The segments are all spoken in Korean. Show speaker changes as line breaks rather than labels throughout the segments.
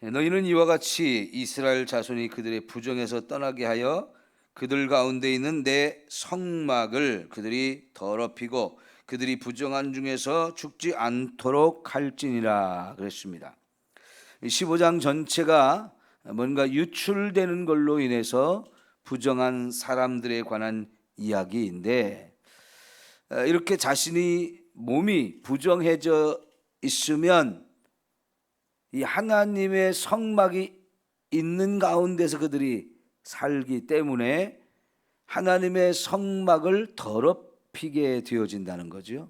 너희는 이와 같이 이스라엘 자손이 그들의 부정에서 떠나게 하여 그들 가운데 있는 내 성막을 그들이 더럽히고 그들이 부정한 중에서 죽지 않도록 할지니라 그랬습니다. 15장 전체가 뭔가 유출되는 걸로 인해서 부정한 사람들에 관한 이야기인데, 이렇게 자신이 몸이 부정해져 있으면 이 하나님의 성막이 있는 가운데서 그들이 살기 때문에 하나님의 성막을 더럽히게 되어진다는 거죠.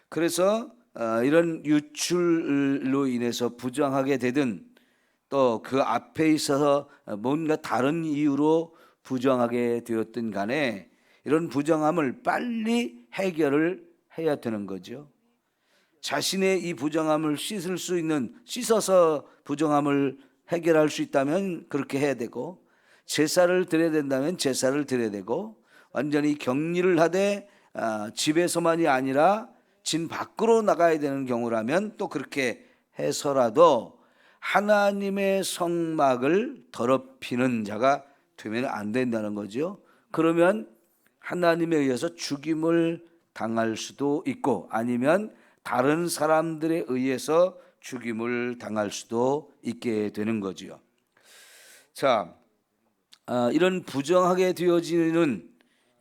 그래서 이런 유출로 인해서 부정하게 되든 또 그 앞에 있어서 뭔가 다른 이유로 부정하게 되었든 간에 이런 부정함을 빨리 해결을 해야 되는 거죠. 자신의 이 부정함을 씻어서 부정함을 해결할 수 있다면 그렇게 해야 되고, 제사를 드려야 된다면 제사를 드려야 되고, 완전히 격리를 하되 집에서만이 아니라 진 밖으로 나가야 되는 경우라면 또 그렇게 해서라도 하나님의 성막을 더럽히는 자가 되면 안 된다는 거죠. 그러면 하나님에 의해서 죽임을 당할 수도 있고, 아니면 다른 사람들에 의해서 죽임을 당할 수도 있게 되는 거지요. 자, 이런 부정하게 되어지는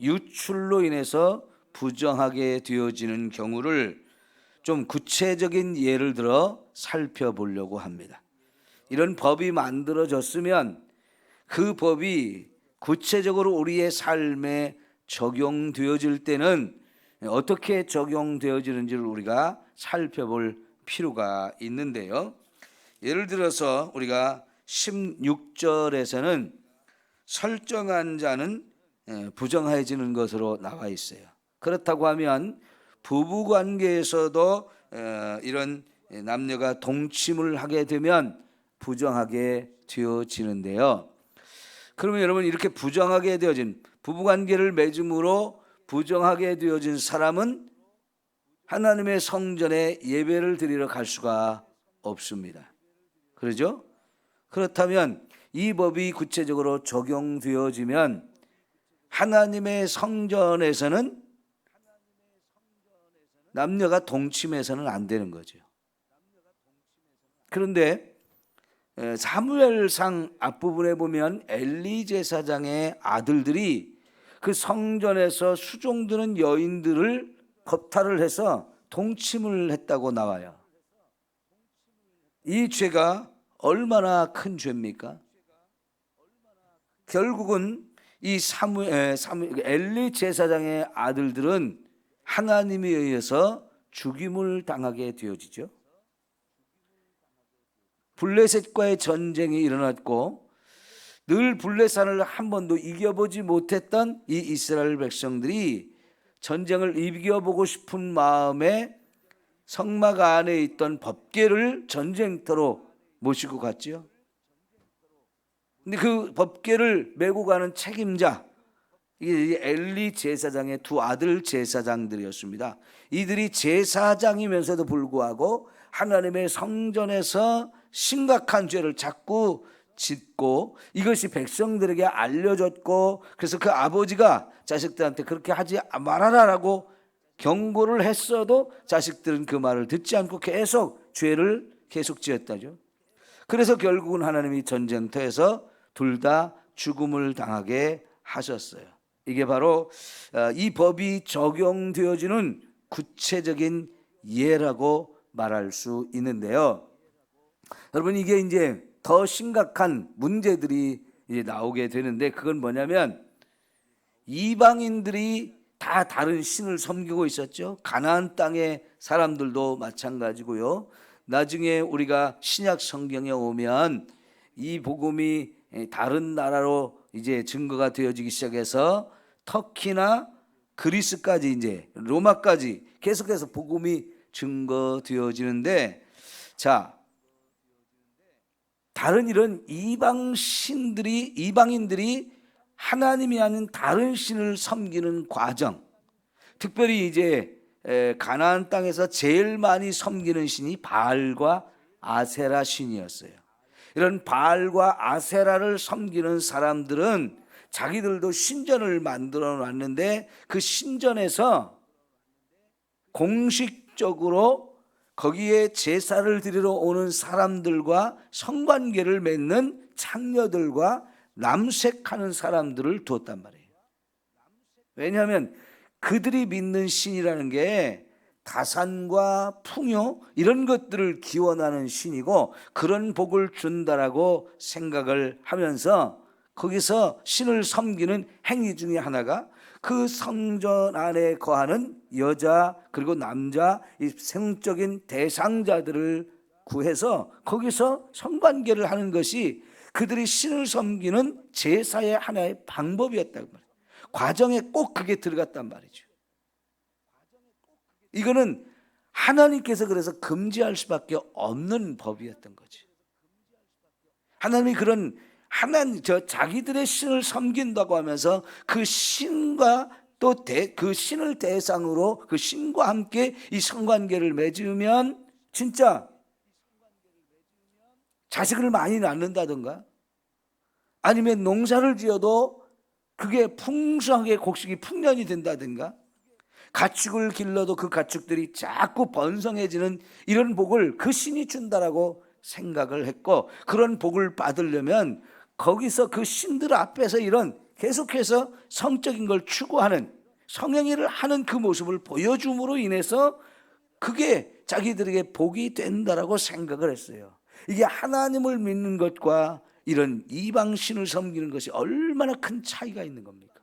유출로 인해서 부정하게 되어지는 경우를 좀 구체적인 예를 들어 살펴보려고 합니다. 이런 법이 만들어졌으면 그 법이 구체적으로 우리의 삶에 적용되어질 때는 어떻게 적용되어지는지를 우리가 살펴볼 필요가 있는데요. 예를 들어서 우리가 16절에서는 설정한 자는 부정해지는 것으로 나와 있어요. 그렇다고 하면 부부관계에서도 이런 남녀가 동침을 하게 되면 부정하게 되어지는데요. 그러면 여러분, 이렇게 부정하게 되어진 부부관계를 맺음으로 부정하게 되어진 사람은 하나님의 성전에 예배를 드리러 갈 수가 없습니다. 그렇죠? 그렇다면 이 법이 구체적으로 적용되어지면 하나님의 성전에서는 남녀가 동침해서는 안 되는 거죠. 그런데 사무엘상 앞부분에 보면 엘리 제사장의 아들들이 그 성전에서 수종드는 여인들을 겁탈을 해서 동침을 했다고 나와요. 이 죄가 얼마나 큰 죄입니까? 결국은 이 엘리 제사장의 아들들은 하나님에 의해서 죽임을 당하게 되어지죠. 블레셋과의 전쟁이 일어났고 늘 블레셋을 한 번도 이겨보지 못했던 이 이스라엘 백성들이 전쟁을 이겨보고 싶은 마음에 성막 안에 있던 법궤를 전쟁터로 모시고 갔죠. 근데 그 법궤를 메고 가는 책임자, 이게 엘리 제사장의 두 아들 제사장들이었습니다. 이들이 제사장이면서도 불구하고 하나님의 성전에서 심각한 죄를 자꾸 짓고 이것이 백성들에게 알려졌고, 그래서 그 아버지가 자식들한테 그렇게 하지 말아라라고 경고를 했어도 자식들은 그 말을 듣지 않고 계속 죄를 계속 지었다죠. 그래서 결국은 하나님이 전쟁터에서 둘 다 죽음을 당하게 하셨어요. 이게 바로 이 법이 적용되어지는 구체적인 예라고 말할 수 있는데요. 여러분, 이게 이제 더 심각한 문제들이 이제 나오게 되는데, 그건 뭐냐면 이방인들이 다 다른 신을 섬기고 있었죠. 가나안 땅의 사람들도 마찬가지고요. 나중에 우리가 신약 성경에 오면 이 복음이 다른 나라로 이제 증거가 되어지기 시작해서 터키나 그리스까지 이제 로마까지 계속해서 복음이 증거되어지는데, 자, 다른 이런 이방인들이 하나님이 아닌 다른 신을 섬기는 과정, 특별히 이제 가나안 땅에서 제일 많이 섬기는 신이 바알과 아세라 신이었어요. 이런 바알과 아세라를 섬기는 사람들은 자기들도 신전을 만들어 놨는데 그 신전에서 공식적으로 거기에 제사를 드리러 오는 사람들과 성관계를 맺는 창녀들과 남색하는 사람들을 두었단 말이에요. 왜냐하면 그들이 믿는 신이라는 게 다산과 풍요 이런 것들을 기원하는 신이고 그런 복을 준다라고 생각을 하면서 거기서 신을 섬기는 행위 중에 하나가 그 성전 안에 거하는 여자 그리고 남자 이 성적인 대상자들을 구해서 거기서 성관계를 하는 것이 그들이 신을 섬기는 제사의 하나의 방법이었다고 말이에요. 과정에 꼭 그게 들어갔단 말이죠. 이거는 하나님께서 그래서 금지할 수밖에 없는 법이었던 거죠. 하나님이 그런 자기들의 신을 섬긴다고 하면서 그 신과 또 그 신을 대상으로 그 신과 함께 이 성관계를 맺으면 진짜 자식을 많이 낳는다든가 아니면 농사를 지어도 그게 풍성하게 곡식이 풍년이 된다든가 가축을 길러도 그 가축들이 자꾸 번성해지는 이런 복을 그 신이 준다라고 생각을 했고 그런 복을 받으려면 거기서 그 신들 앞에서 이런 계속해서 성적인 걸 추구하는 성행위를 하는 그 모습을 보여줌으로 인해서 그게 자기들에게 복이 된다라고 생각을 했어요. 이게 하나님을 믿는 것과 이런 이방신을 섬기는 것이 얼마나 큰 차이가 있는 겁니까?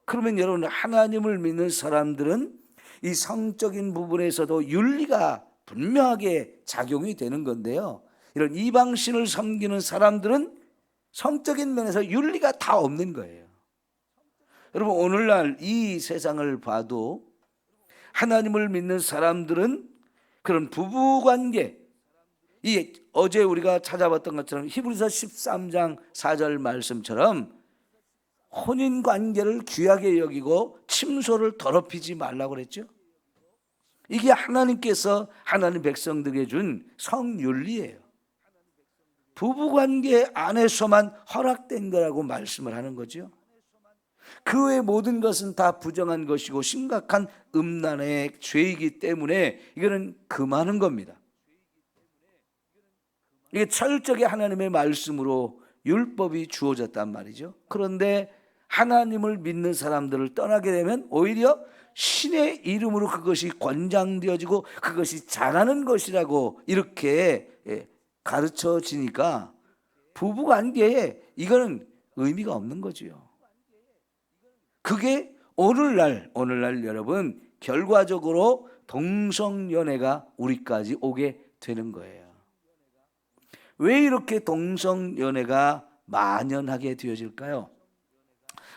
그러면 여러분 하나님을 믿는 사람들은 이 성적인 부분에서도 윤리가 분명하게 작용이 되는 건데요, 이런 이방신을 섬기는 사람들은 성적인 면에서 윤리가 다 없는 거예요. 여러분 오늘날 이 세상을 봐도 하나님을 믿는 사람들은 그런 부부관계, 이 어제 우리가 찾아봤던 것처럼 히브리서 13장 4절 말씀처럼 혼인관계를 귀하게 여기고 침소를 더럽히지 말라고 그랬죠. 이게 하나님께서 하나님 백성들에게 준 성윤리예요. 부부관계 안에서만 허락된 거라고 말씀을 하는 거죠. 그 외의 모든 것은 다 부정한 것이고 심각한 음란의 죄이기 때문에 이거는 금하는 겁니다. 이게 철저하게 하나님의 말씀으로 율법이 주어졌단 말이죠. 그런데 하나님을 믿는 사람들을 떠나게 되면 오히려 신의 이름으로 그것이 권장되어지고 그것이 잘하는 것이라고 이렇게 가르쳐지니까 부부관계에 이거는 의미가 없는 거지요. 그게 오늘날 여러분 결과적으로 동성연애가 우리까지 오게 되는 거예요. 왜 이렇게 동성연애가 만연하게 되어질까요?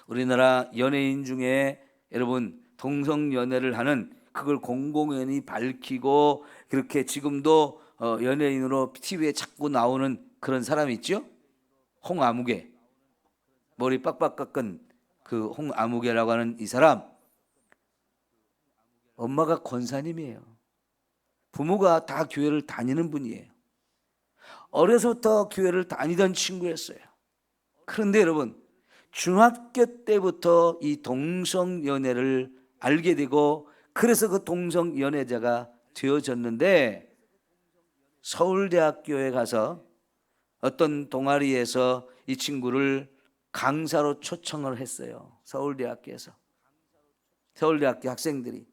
우리나라 연예인 중에 여러분 동성연애를 하는 그걸 공공연히 밝히고 그렇게 지금도 연예인으로 TV에 자꾸 나오는 그런 사람이 있죠? 홍아무개, 머리 빡빡 깎은 그 홍아무개라고 하는 이 사람, 엄마가 권사님이에요. 부모가 다 교회를 다니는 분이에요. 어려서부터 교회를 다니던 친구였어요. 그런데 여러분 중학교 때부터 이 동성연애를 알게 되고 그래서 그 동성연애자가 되어졌는데 서울대학교에 가서 어떤 동아리에서 이 친구를 강사로 초청을 했어요. 서울대학교에서. 서울대학교 학생들이.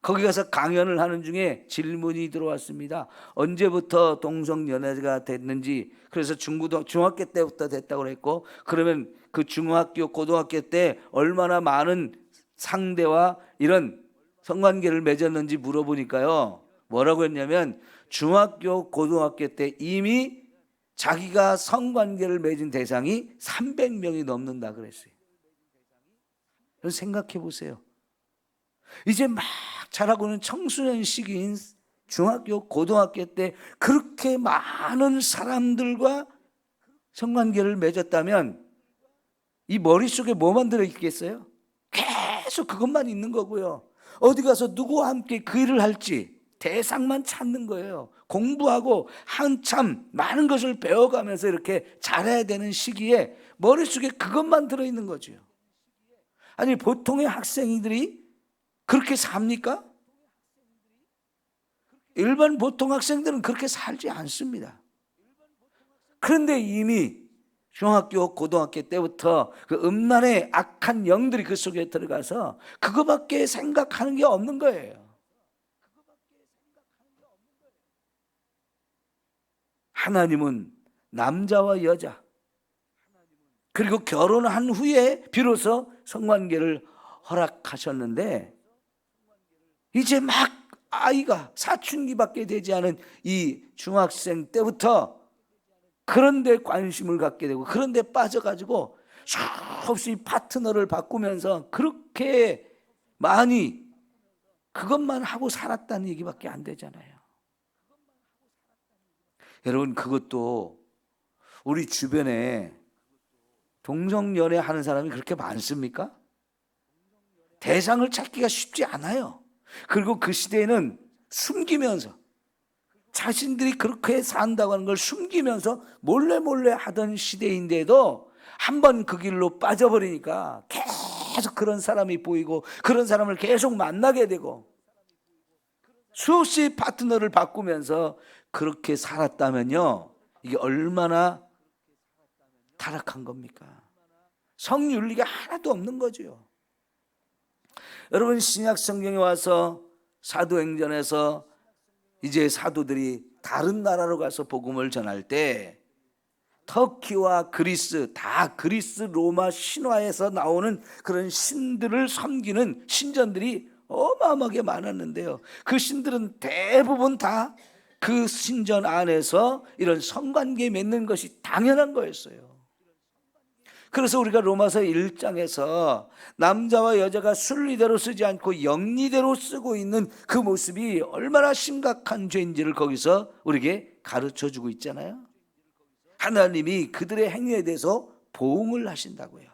거기 가서 강연을 하는 중에 질문이 들어왔습니다. 언제부터 동성연애가 됐는지. 그래서 중학교 때부터 됐다고 그랬고 그러면 그 중학교, 고등학교 때 얼마나 많은 상대와 이런 성관계를 맺었는지 물어보니까요. 뭐라고 했냐면 중학교, 고등학교 때 이미 자기가 성관계를 맺은 대상이 300명이 넘는다 그랬어요. 생각해 보세요. 이제 막 자라고는 청소년 시기인 중학교, 고등학교 때 그렇게 많은 사람들과 성관계를 맺었다면 이 머릿속에 뭐만 들어있겠어요? 계속 그것만 있는 거고요. 어디 가서 누구와 함께 그 일을 할지 대상만 찾는 거예요. 공부하고 한참 많은 것을 배워가면서 이렇게 잘해야 되는 시기에 머릿속에 그것만 들어있는 거죠. 아니, 보통의 학생들이 그렇게 삽니까? 일반 보통 학생들은 그렇게 살지 않습니다. 그런데 이미 중학교, 고등학교 때부터 그 음란의 악한 영들이 그 속에 들어가서 그거밖에 생각하는 게 없는 거예요. 하나님은 남자와 여자, 그리고 결혼한 후에 비로소 성관계를 허락하셨는데, 이제 막 아이가 사춘기밖에 되지 않은 이 중학생 때부터 그런 데 관심을 갖게 되고 그런 데 빠져가지고 수없이 파트너를 바꾸면서 그렇게 많이 그것만 하고 살았다는 얘기밖에 안 되잖아요. 여러분, 그것도 우리 주변에 동성연애 하는 사람이 그렇게 많습니까? 대상을 찾기가 쉽지 않아요. 그리고 그 시대에는 숨기면서, 자신들이 그렇게 산다고 하는 걸 숨기면서 몰래 하던 시대인데도 한번 그 길로 빠져버리니까 계속 그런 사람이 보이고 그런 사람을 계속 만나게 되고 수없이 파트너를 바꾸면서 그렇게 살았다면요, 이게 얼마나 타락한 겁니까? 성윤리가 하나도 없는 거죠. 여러분, 신약 성경에 와서 사도행전에서 이제 사도들이 다른 나라로 가서 복음을 전할 때 터키와 그리스, 다 그리스 로마 신화에서 나오는 그런 신들을 섬기는 신전들이 어마어마하게 많았는데요, 그 신들은 대부분 다 그 신전 안에서 이런 성관계 맺는 것이 당연한 거였어요. 그래서 우리가 로마서 1장에서 남자와 여자가 순리대로 쓰지 않고 영리대로 쓰고 있는 그 모습이 얼마나 심각한 죄인지를 거기서 우리에게 가르쳐주고 있잖아요. 하나님이 그들의 행위에 대해서 보응을 하신다고요.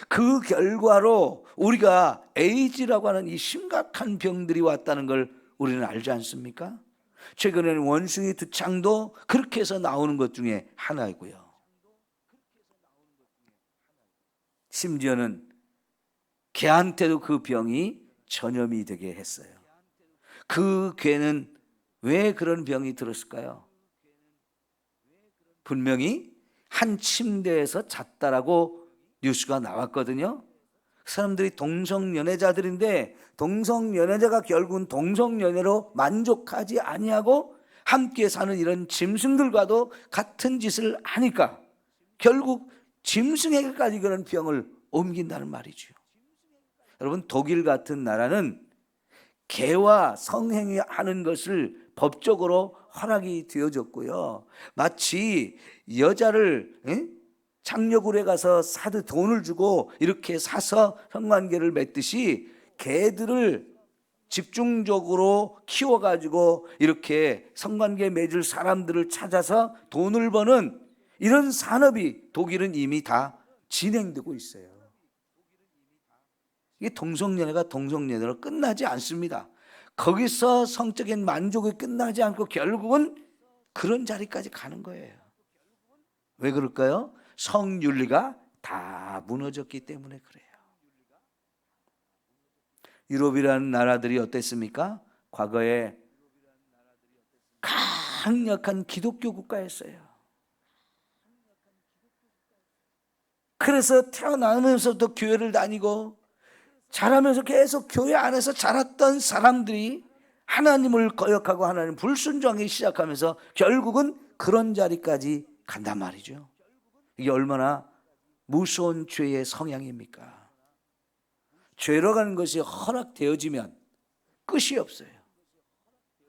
그 결과로 우리가 에이즈라고 하는 이 심각한 병들이 왔다는 걸 우리는 알지 않습니까? 최근에는 원숭이 두창도 그렇게 해서 나오는 것 중에 하나이고요. 심지어는 개한테도 그 병이 전염이 되게 했어요. 그 개는 왜 그런 병이 들었을까요? 분명히 한 침대에서 잤다라고 뉴스가 나왔거든요. 사람들이 동성연애자들인데 동성연애자가 결국은 동성연애로 만족하지 아니하고 함께 사는 이런 짐승들과도 같은 짓을 하니까 결국 짐승에게까지 그런 병을 옮긴다는 말이죠. 여러분, 독일 같은 나라는 개와 성행위하는 것을 법적으로 허락이 되어졌고요, 마치 여자를 장려굴에 가서 사드 돈을 주고 이렇게 사서 성관계를 맺듯이 개들을 집중적으로 키워가지고 이렇게 성관계 맺을 사람들을 찾아서 돈을 버는 이런 산업이 독일은 이미 다 진행되고 있어요. 이게 동성연애가 동성연애로 끝나지 않습니다. 거기서 성적인 만족이 끝나지 않고 결국은 그런 자리까지 가는 거예요. 왜 그럴까요? 성윤리가 다 무너졌기 때문에 그래요. 유럽이라는 나라들이 어땠습니까? 과거에 강력한 기독교 국가였어요. 그래서 태어나면서부터 교회를 다니고 자라면서 계속 교회 안에서 자랐던 사람들이 하나님을 거역하고 하나님 불순종하기 시작하면서 결국은 그런 자리까지 간단 말이죠. 이게 얼마나 무서운 죄의 성향입니까? 죄로 가는 것이 허락되어지면 끝이 없어요.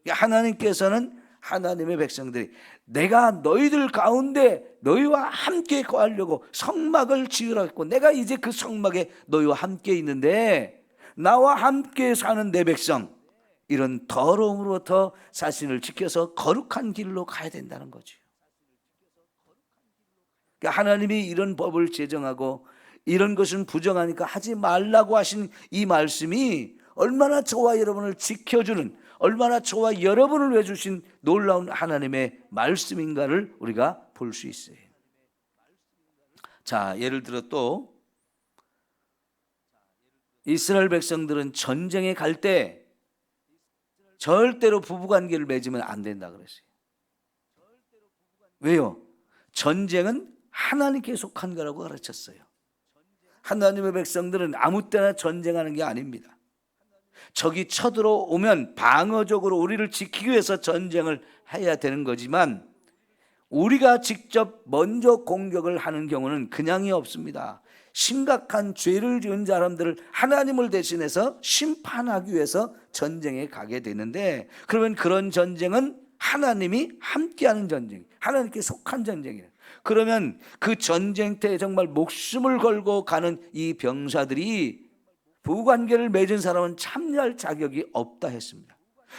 하나님께서는 하나님의 백성들이 내가 너희들 가운데 너희와 함께 거하려고 성막을 지으라 했고 내가 이제 그 성막에 너희와 함께 있는데 나와 함께 사는 내 백성, 이런 더러움으로부터 자신을 지켜서 거룩한 길로 가야 된다는 거죠. 하나님이 이런 법을 제정하고 이런 것은 부정하니까 하지 말라고 하신 이 말씀이 얼마나 저와 여러분을 지켜주는, 얼마나 저와 여러분을 위해 주신 놀라운 하나님의 말씀인가를 우리가 볼 수 있어요. 자, 예를 들어 또 이스라엘 백성들은 전쟁에 갈 때 절대로 부부관계를 맺으면 안 된다 그랬어요. 왜요? 전쟁은 하나님께 속한 거라고 가르쳤어요. 하나님의 백성들은 아무 때나 전쟁하는 게 아닙니다. 적이 쳐들어오면 방어적으로 우리를 지키기 위해서 전쟁을 해야 되는 거지만 우리가 직접 먼저 공격을 하는 경우는 그냥이 없습니다. 심각한 죄를 지은 사람들을 하나님을 대신해서 심판하기 위해서 전쟁에 가게 되는데, 그러면 그런 전쟁은 하나님이 함께하는 전쟁, 하나님께 속한 전쟁이에요. 그러면 그 전쟁터에 정말 목숨을 걸고 가는 이 병사들이 부부관계를 맺은 사람은 참여할 자격이 없다 했습니다.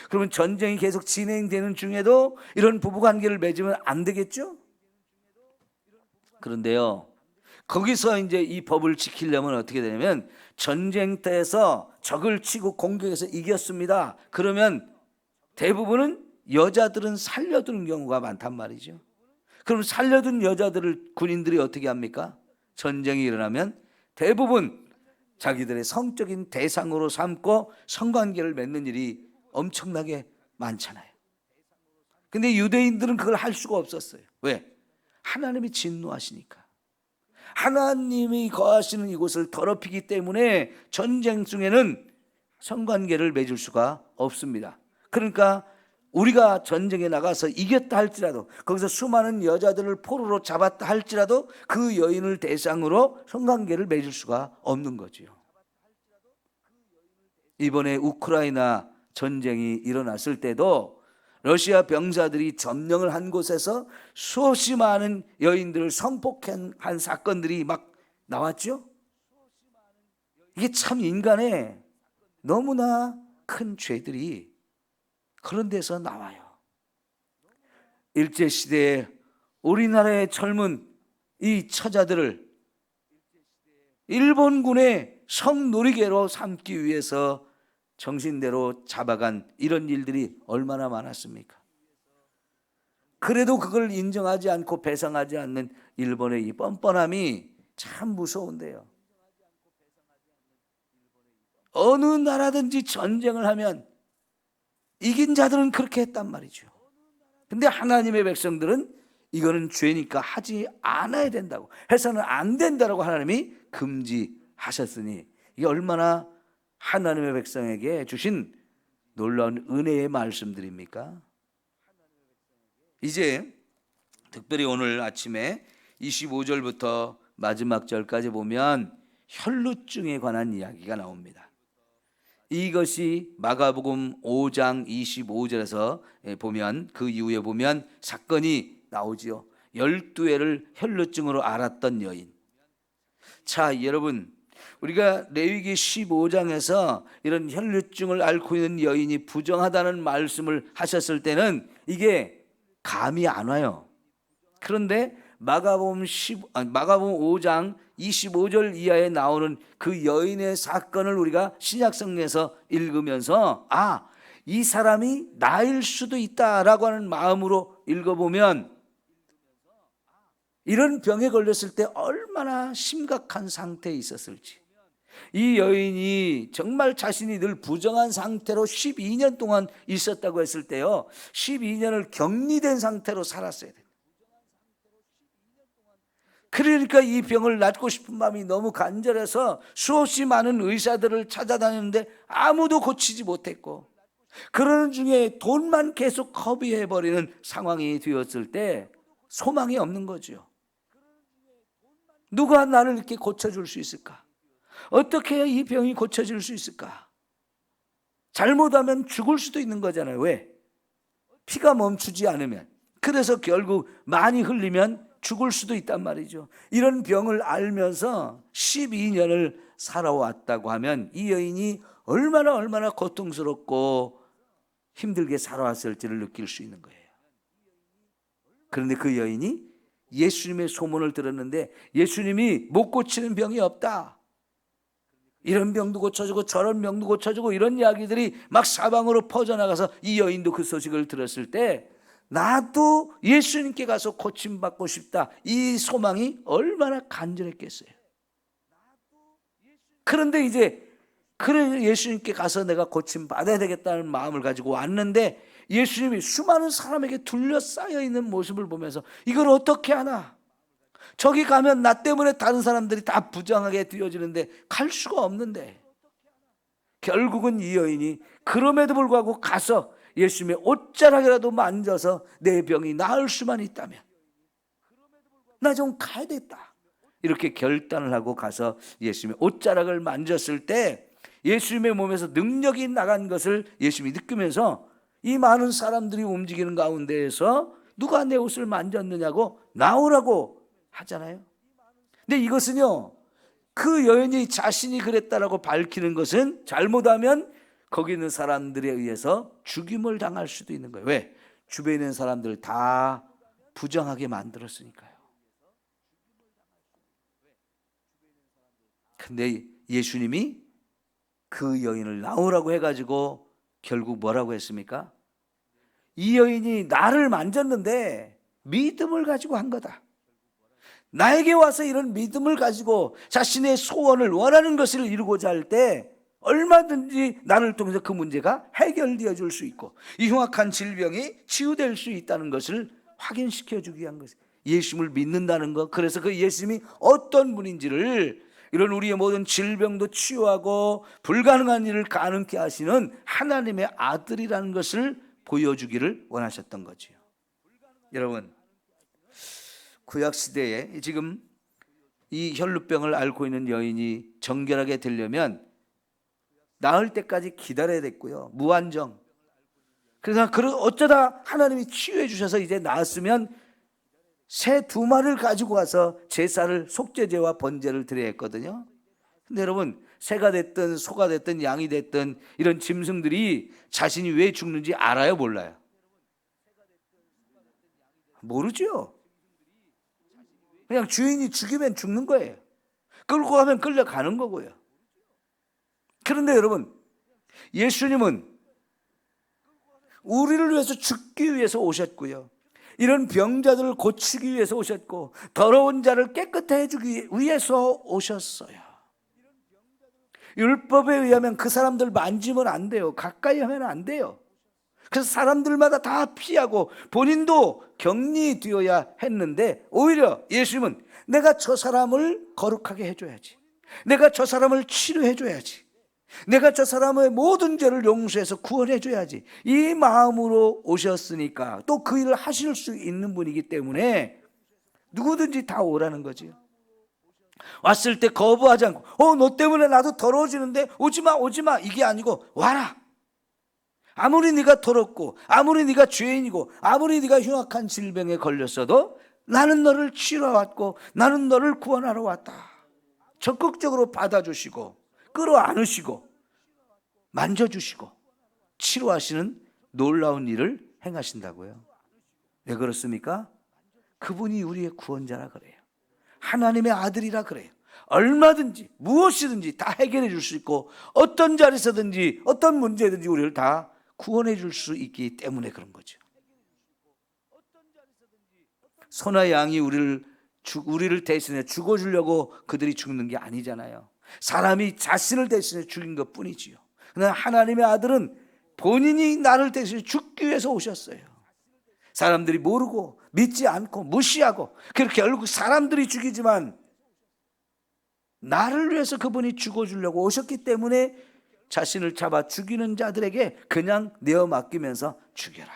그러면 전쟁이 계속 진행되는 중에도 이런 부부관계를 맺으면 안 되겠죠? 그런데요, 거기서 이제 이 법을 지키려면 어떻게 되냐면, 전쟁터에서 적을 치고 공격해서 이겼습니다. 그러면 대부분은 여자들은 살려두는 경우가 많단 말이죠. 그럼 살려둔 여자들을 군인들이 어떻게 합니까? 전쟁이 일어나면 대부분 자기들의 성적인 대상으로 삼고 성관계를 맺는 일이 엄청나게 많잖아요. 근데 유대인들은 그걸 할 수가 없었어요. 왜? 하나님이 진노하시니까. 하나님이 거하시는 이곳을 더럽히기 때문에 전쟁 중에는 성관계를 맺을 수가 없습니다. 그러니까 우리가 전쟁에 나가서 이겼다 할지라도, 거기서 수많은 여자들을 포로로 잡았다 할지라도 그 여인을 대상으로 성관계를 맺을 수가 없는 거지요. 이번에 우크라이나 전쟁이 일어났을 때도 러시아 병사들이 점령을 한 곳에서 수없이 많은 여인들을 성폭행한 사건들이 막 나왔죠. 이게 참 인간의 너무나 큰 죄들이 그런 데서 나와요. 일제시대에 우리나라의 젊은 이 처자들을 일본군의 성놀이개로 삼기 위해서 정신대로 잡아간 이런 일들이 얼마나 많았습니까? 그래도 그걸 인정하지 않고 배상하지 않는 일본의 이 뻔뻔함이 참 무서운데요. 어느 나라든지 전쟁을 하면 이긴 자들은 그렇게 했단 말이죠. 근데 하나님의 백성들은 이거는 죄니까 하지 않아야 된다고, 해서는 안 된다고 하나님이 금지하셨으니, 이게 얼마나 하나님의 백성에게 주신 놀라운 은혜의 말씀들입니까? 이제 특별히 오늘 아침에 25절부터 마지막 절까지 보면 혈루증에 관한 이야기가 나옵니다. 이것이 마가복음 5장 25절에서 보면, 그 이후에 보면 사건이 나오지요. 12회를 혈루증으로 앓았던 여인. 자, 여러분, 우리가 레위기 15장에서 이런 혈루증을 앓고 있는 여인이 부정하다는 말씀을 하셨을 때는 이게 감이 안 와요. 그런데 마가복음 5장 25절 이하에 나오는 그 여인의 사건을 우리가 신약성경에서 읽으면서, 아, 이 사람이 나일 수도 있다라고 하는 마음으로 읽어보면 이런 병에 걸렸을 때 얼마나 심각한 상태에 있었을지, 이 여인이 정말 자신이 늘 부정한 상태로 12년 동안 있었다고 했을 때요, 12년을 격리된 상태로 살았어야 돼요. 그러니까 이 병을 낫고 싶은 마음이 너무 간절해서 수없이 많은 의사들을 찾아다녔는데 아무도 고치지 못했고, 그러는 중에 돈만 계속 허비해버리는 상황이 되었을 때 소망이 없는 거죠. 누가 나를 이렇게 고쳐줄 수 있을까? 어떻게 해야 이 병이 고쳐질 수 있을까? 잘못하면 죽을 수도 있는 거잖아요. 왜? 피가 멈추지 않으면. 그래서 결국 많이 흘리면 죽을 수도 있단 말이죠. 이런 병을 알면서 12년을 살아왔다고 하면 이 여인이 얼마나 고통스럽고 힘들게 살아왔을지를 느낄 수 있는 거예요. 그런데 그 여인이 예수님의 소문을 들었는데 예수님이 못 고치는 병이 없다, 이런 병도 고쳐주고 저런 병도 고쳐주고 이런 이야기들이 막 사방으로 퍼져나가서 이 여인도 그 소식을 들었을 때 나도 예수님께 가서 고침받고 싶다, 이 소망이 얼마나 간절했겠어요. 그런데 이제 그래 예수님께 가서 내가 고침받아야 되겠다는 마음을 가지고 왔는데 예수님이 수많은 사람에게 둘러싸여 있는 모습을 보면서 이걸 어떻게 하나, 저기 가면 나 때문에 다른 사람들이 다 부정하게 되어지는데 갈 수가 없는데, 결국은 이 여인이 그럼에도 불구하고 가서 예수님의 옷자락이라도 만져서 내 병이 나을 수만 있다면 나 좀 가야겠다, 이렇게 결단을 하고 가서 예수님의 옷자락을 만졌을 때 예수님의 몸에서 능력이 나간 것을 예수님이 느끼면서 이 많은 사람들이 움직이는 가운데에서 누가 내 옷을 만졌느냐고 나오라고 하잖아요. 근데 이것은요, 그 여인이 자신이 그랬다라고 밝히는 것은 잘못하면 거기 있는 사람들에 의해서 죽임을 당할 수도 있는 거예요. 왜? 주변에 있는 사람들을 다 부정하게 만들었으니까요. 근데 예수님이 그 여인을 나오라고 해가지고 결국 뭐라고 했습니까? 이 여인이 나를 만졌는데 믿음을 가지고 한 거다. 나에게 와서 이런 믿음을 가지고 자신의 소원을, 원하는 것을 이루고자 할 때 얼마든지 나를 통해서 그 문제가 해결되어 줄 수 있고 이 흉악한 질병이 치유될 수 있다는 것을 확인시켜 주기 위한 것이에요. 예수님을 믿는다는 것. 그래서 그 예수님이 어떤 분인지를, 이런 우리의 모든 질병도 치유하고 불가능한 일을 가능케 하시는 하나님의 아들이라는 것을 보여주기를 원하셨던 거지요. 여러분, 구약시대에 지금 이 혈루병을 앓고 있는 여인이 정결하게 되려면 나을 때까지 기다려야 됐고요. 무한정. 그래서 어쩌다 하나님이 치유해 주셔서 이제 나았으면 새 2마리를 가지고 와서 제사를, 속죄제와 번제를 드려야 했거든요. 근데 여러분, 새가 됐든 소가 됐든 양이 됐든 이런 짐승들이 자신이 왜 죽는지 알아요, 몰라요? 모르죠. 그냥 주인이 죽이면 죽는 거예요. 끌고 가면 끌려가는 거고요. 그런데 여러분, 예수님은 우리를 위해서 죽기 위해서 오셨고요, 이런 병자들을 고치기 위해서 오셨고 더러운 자를 깨끗해 해주기 위해서 오셨어요. 율법에 의하면 그 사람들 만지면 안 돼요. 가까이 하면 안 돼요. 그래서 사람들마다 다 피하고 본인도 격리되어야 했는데 오히려 예수님은 내가 저 사람을 거룩하게 해줘야지, 내가 저 사람을 치료해줘야지, 내가 저 사람의 모든 죄를 용서해서 구원해줘야지, 이 마음으로 오셨으니까 또 그 일을 하실 수 있는 분이기 때문에 누구든지 다 오라는 거지. 왔을 때 거부하지 않고 너 때문에 나도 더러워지는데 오지마 오지마, 이게 아니고 와라. 아무리 네가 더럽고 아무리 네가 죄인이고 아무리 네가 흉악한 질병에 걸렸어도 나는 너를 치료하러 왔고 나는 너를 구원하러 왔다. 적극적으로 받아주시고 끌어안으시고 만져주시고 치료하시는 놀라운 일을 행하신다고요. 왜 그렇습니까? 그분이 우리의 구원자라 그래요. 하나님의 아들이라 그래요. 얼마든지 무엇이든지 다 해결해 줄 수 있고 어떤 자리에서든지 어떤 문제든지 우리를 다 구원해 줄 수 있기 때문에 그런 거죠. 소나 양이 우리를 대신해 죽어주려고 그들이 죽는 게 아니잖아요. 사람이 자신을 대신해 죽인 것 뿐이지요. 그러나 하나님의 아들은 본인이 나를 대신해 죽기 위해서 오셨어요. 사람들이 모르고 믿지 않고 무시하고 그렇게 결국 사람들이 죽이지만 나를 위해서 그분이 죽어주려고 오셨기 때문에 자신을 잡아 죽이는 자들에게 그냥 내어 맡기면서 죽여라.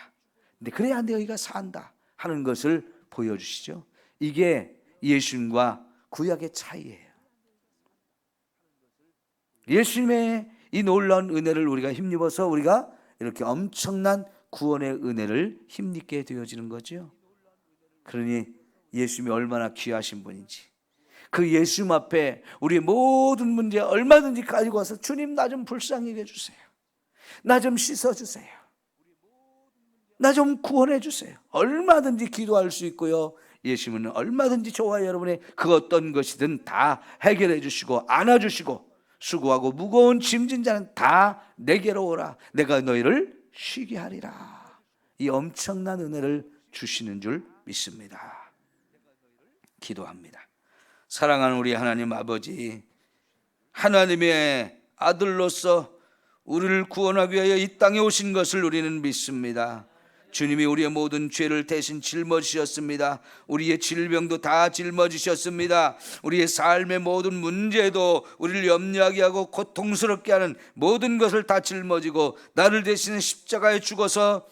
근데 그래야 너희가 산다 하는 것을 보여주시죠. 이게 예수님과 구약의 차이예요. 예수님의 이 놀라운 은혜를 우리가 힘입어서 우리가 이렇게 엄청난 구원의 은혜를 힘입게 되어지는 거죠. 그러니 예수님이 얼마나 귀하신 분인지, 그 예수님 앞에 우리의 모든 문제 얼마든지 가지고 와서 주님 나 좀 불쌍히 해주세요, 나 좀 씻어주세요, 나 좀 구원해 주세요, 얼마든지 기도할 수 있고요. 예수님은 얼마든지 저와 여러분의 그 어떤 것이든 다 해결해 주시고 안아주시고 수고하고 무거운 짐진 자는 다 내게로 오라. 내가 너희를 쉬게 하리라. 이 엄청난 은혜를 주시는 줄 믿습니다. 기도합니다. 사랑하는 우리 하나님 아버지, 하나님의 아들로서 우리를 구원하기 위하여 이 땅에 오신 것을 우리는 믿습니다. 주님이 우리의 모든 죄를 대신 짊어지셨습니다. 우리의 질병도 다 짊어지셨습니다. 우리의 삶의 모든 문제도 우리를 염려하게 하고 고통스럽게 하는 모든 것을 다 짊어지고 나를 대신에 십자가에 죽어서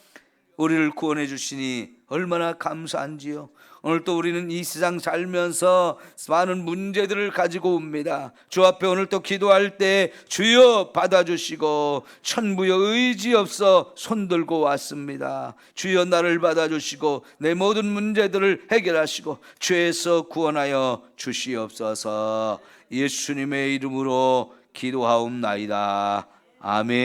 우리를 구원해 주시니 얼마나 감사한지요. 오늘 또 우리는 이 세상 살면서 많은 문제들을 가지고 옵니다. 주 앞에 오늘 또 기도할 때 주여 받아주시고 천부여 의지 없어 손들고 왔습니다. 주여 나를 받아주시고 내 모든 문제들을 해결하시고 죄에서 구원하여 주시옵소서. 예수님의 이름으로 기도하옵나이다. 아멘.